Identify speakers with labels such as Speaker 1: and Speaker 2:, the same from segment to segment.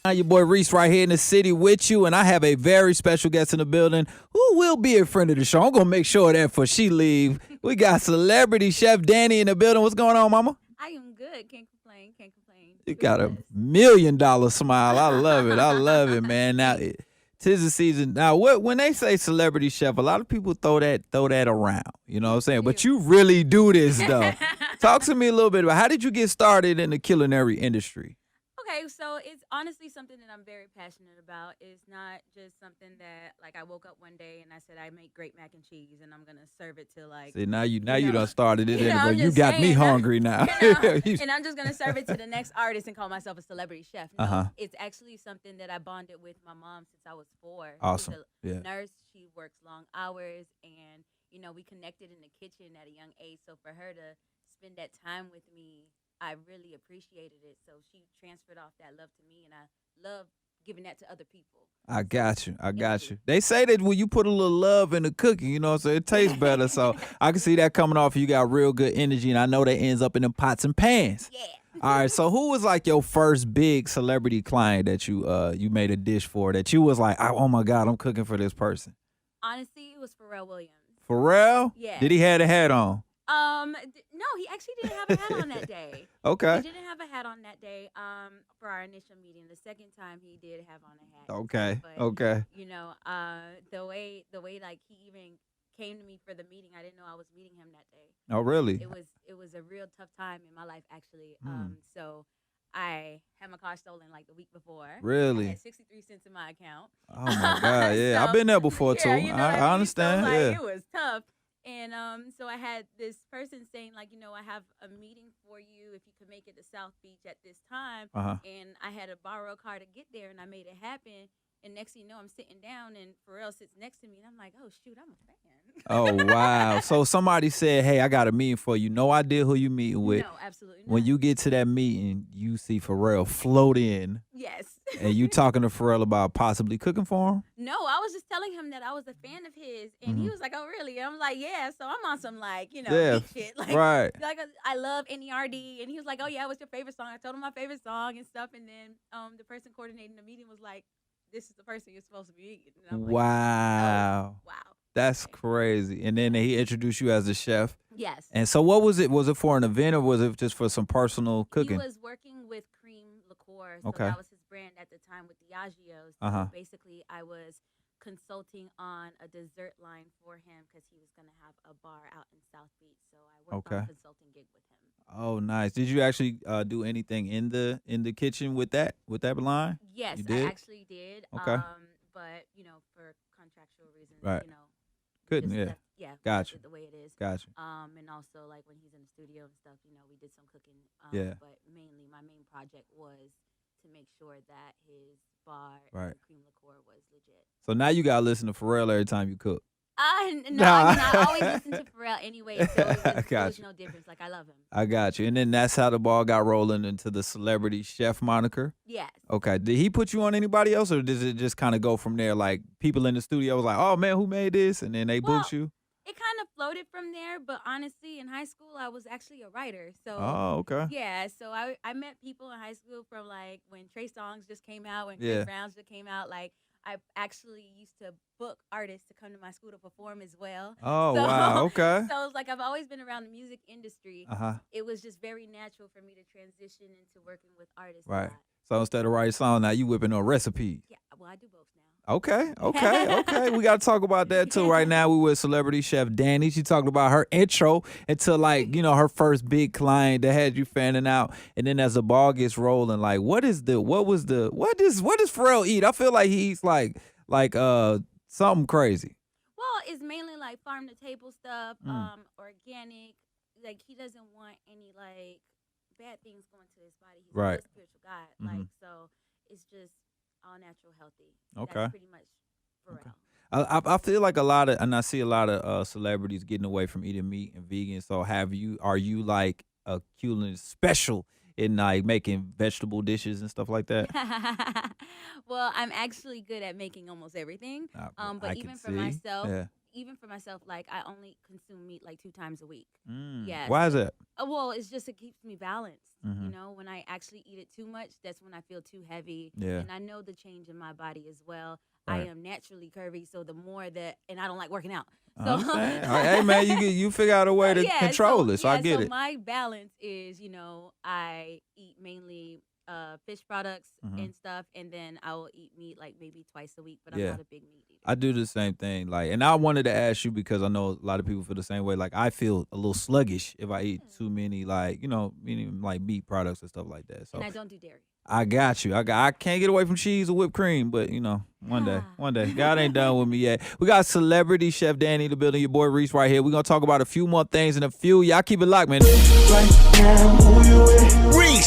Speaker 1: Your boy Reec right here in the city with you, and I have a very special guest in the building who will be a friend of the show. I'm gonna make sure of that before she leave. We got celebrity Chef Danie in the building. What's going on, mama?
Speaker 2: I am good. Can't complain. Can't complain.
Speaker 1: You got a $1 million smile. I love it. I love it, man. Now, tis the season. Now, when they say celebrity chef, a lot of people throw that around. You know what I'm saying? But you really do this though. Talk to me a little bit about how did you get started in the culinary industry?
Speaker 2: Okay, so it's honestly something that I'm very passionate about. It's not just something that like I woke up one day and I said I make great mac and cheese and I'm gonna serve it to like.
Speaker 1: See, now you done started it.
Speaker 2: I'm
Speaker 1: You
Speaker 2: just
Speaker 1: got me
Speaker 2: saying,
Speaker 1: hungry now.
Speaker 2: and I'm just gonna serve it to the next artist and call myself a celebrity chef. No, it's actually something that I bonded with my mom since I was 4.
Speaker 1: Awesome.
Speaker 2: She's a nurse. She works long hours, and we connected in the kitchen at a young age. So for her to spend that time with me, I really appreciated it. So she transferred off that love to me, and I love giving that to other people.
Speaker 1: I got you. They say that when you put a little love in the cooking, so it tastes better. So I can see that coming off. You got real good energy, and I know that ends up in them pots and pans.
Speaker 2: Yeah.
Speaker 1: All right. So who was like your first big celebrity client that you made a dish for that you was like, oh my God, I'm cooking for this person?
Speaker 2: Honestly, it was Pharrell Williams.
Speaker 1: Pharrell?
Speaker 2: Yeah.
Speaker 1: Did he have a hat on?
Speaker 2: No, he actually didn't have a hat on that day.
Speaker 1: Okay.
Speaker 2: He didn't have a hat on that day. For our initial meeting, the second time he did have on a hat.
Speaker 1: Okay.
Speaker 2: But,
Speaker 1: okay.
Speaker 2: The way like he even came to me for the meeting, I didn't know I was meeting him that day.
Speaker 1: Oh, really?
Speaker 2: It was a real tough time in my life actually. So I had my car stolen like the week before.
Speaker 1: Really?
Speaker 2: I had 63 cents in my account.
Speaker 1: Oh my God! Yeah, I've been there before too. I understand.
Speaker 2: So,
Speaker 1: yeah.
Speaker 2: It was tough. And so I had this person saying, like, I have a meeting for you if you could make it to South Beach at this time. And I had to borrow a car to get there, and I made it happen. And next thing you know, I'm sitting down, and Pharrell sits next to me, and I'm like, oh, shoot, I'm a fan.
Speaker 1: Oh, wow. So somebody said, hey, I got a meeting for you. No idea who you meeting with.
Speaker 2: No, absolutely not.
Speaker 1: When you get to that meeting, you see Pharrell float in.
Speaker 2: Yes.
Speaker 1: And you talking to Pharrell about possibly cooking for him?
Speaker 2: No, I was just telling him that I was a fan of his, and he was like, "Oh, really?" And I'm like, "Yeah." So I'm on some like, big shit, like,
Speaker 1: right.
Speaker 2: Like I love NERD, and he was like, "Oh yeah, what's your favorite song?" I told him my favorite song and stuff, and then the person coordinating the meeting was like, "This is the person you're supposed to be meeting." And I'm like,
Speaker 1: wow.
Speaker 2: Oh, wow.
Speaker 1: That's crazy. And then he introduced you as a chef.
Speaker 2: Yes.
Speaker 1: And so what was it? Was it for an event or was it just for some personal cooking?
Speaker 2: He was working with Cream Liqueur. So
Speaker 1: Okay.
Speaker 2: that was his brand at the time with Diageo's. So basically, I was consulting on a dessert line for him because he was going to have a bar out in South Beach. So I worked on a consulting gig with him.
Speaker 1: Oh, nice. Did you actually do anything in the kitchen with that line?
Speaker 2: Yes,
Speaker 1: You did?
Speaker 2: I actually did.
Speaker 1: Okay.
Speaker 2: But for contractual reasons,
Speaker 1: Right. Couldn't,
Speaker 2: just
Speaker 1: yeah.
Speaker 2: left
Speaker 1: Gotcha.
Speaker 2: it the way it is.
Speaker 1: Gotcha.
Speaker 2: And also like when he's in the studio and stuff, we did some cooking.
Speaker 1: Yeah.
Speaker 2: But mainly, my main project was to make sure that his bar
Speaker 1: Right.
Speaker 2: and Cream Liqueur was legit.
Speaker 1: So now you gotta listen to Pharrell every time you cook.
Speaker 2: No, I always listen to Pharrell anyway, so it was no difference. Like, I love him.
Speaker 1: I got you. And then that's how the ball got rolling into the celebrity chef moniker?
Speaker 2: Yes.
Speaker 1: Okay. Did he put you on anybody else, or does it just kind of go from there? Like, people in the studio was like, oh, man, who made this? And then they booked you?
Speaker 2: It kind of floated from there, but honestly, in high school, I was actually a writer. So,
Speaker 1: oh, okay.
Speaker 2: Yeah, so I met people in high school from, like, when Trey Songz just came out, when Chris Brown's just came out, like, I actually used to book artists to come to my school to perform as well.
Speaker 1: Oh, wow, okay.
Speaker 2: So it's like I've always been around the music industry. It was just very natural for me to transition into working with artists.
Speaker 1: Right. So instead of writing songs, now you whipping on recipes.
Speaker 2: Yeah, well, I do both now.
Speaker 1: Okay. We got to talk about that too. Right now, we with celebrity chef Danie. She talked about her intro into her first big client that had you fanning out, and then as the ball gets rolling, like what does Pharrell eat? I feel like he eats like something crazy.
Speaker 2: Well, it's mainly like farm to table stuff, organic. Like he doesn't want any like bad things going to his body. He's a real spiritual guy. Like so, it's just all natural, healthy.
Speaker 1: Okay.
Speaker 2: That's pretty much Pharrell.
Speaker 1: I feel like I see a lot of celebrities getting away from eating meat and vegan. So are you like a culinary special in like making vegetable dishes and stuff like that?
Speaker 2: Well, I'm actually good at making almost everything. But even for myself, even for myself, like I only consume meat like 2 times a week. Yeah.
Speaker 1: Why is that?
Speaker 2: Well, it's just it keeps me balanced.
Speaker 1: Mm-hmm.
Speaker 2: You know, when I actually eat it too much, that's when I feel too heavy.
Speaker 1: Yeah.
Speaker 2: And I know the change in my body as well.
Speaker 1: Right.
Speaker 2: I am naturally curvy, so the more that, and I don't like working out. So,
Speaker 1: hey man, you figure out a way to control it. So I get it.
Speaker 2: My balance is, you know, I eat mainly fish products and stuff, and then I will eat meat like maybe twice a week, but I'm not a big meat eater.
Speaker 1: I do the same thing. Like, and I wanted to ask you because I know a lot of people feel the same way. Like, I feel a little sluggish if I eat too many, like, you know, meaning like meat products and stuff like that. So
Speaker 2: and I don't do dairy.
Speaker 1: I got you. I can't get away from cheese or whipped cream, but you know, one day. God ain't done with me yet. We got celebrity Chef Danie in the building. Your boy Reec right here. We're gonna talk about a few more things in a few. Y'all keep it locked, man. Right now, who you with? Reec.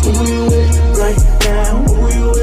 Speaker 1: Who you with? Right now, who you with?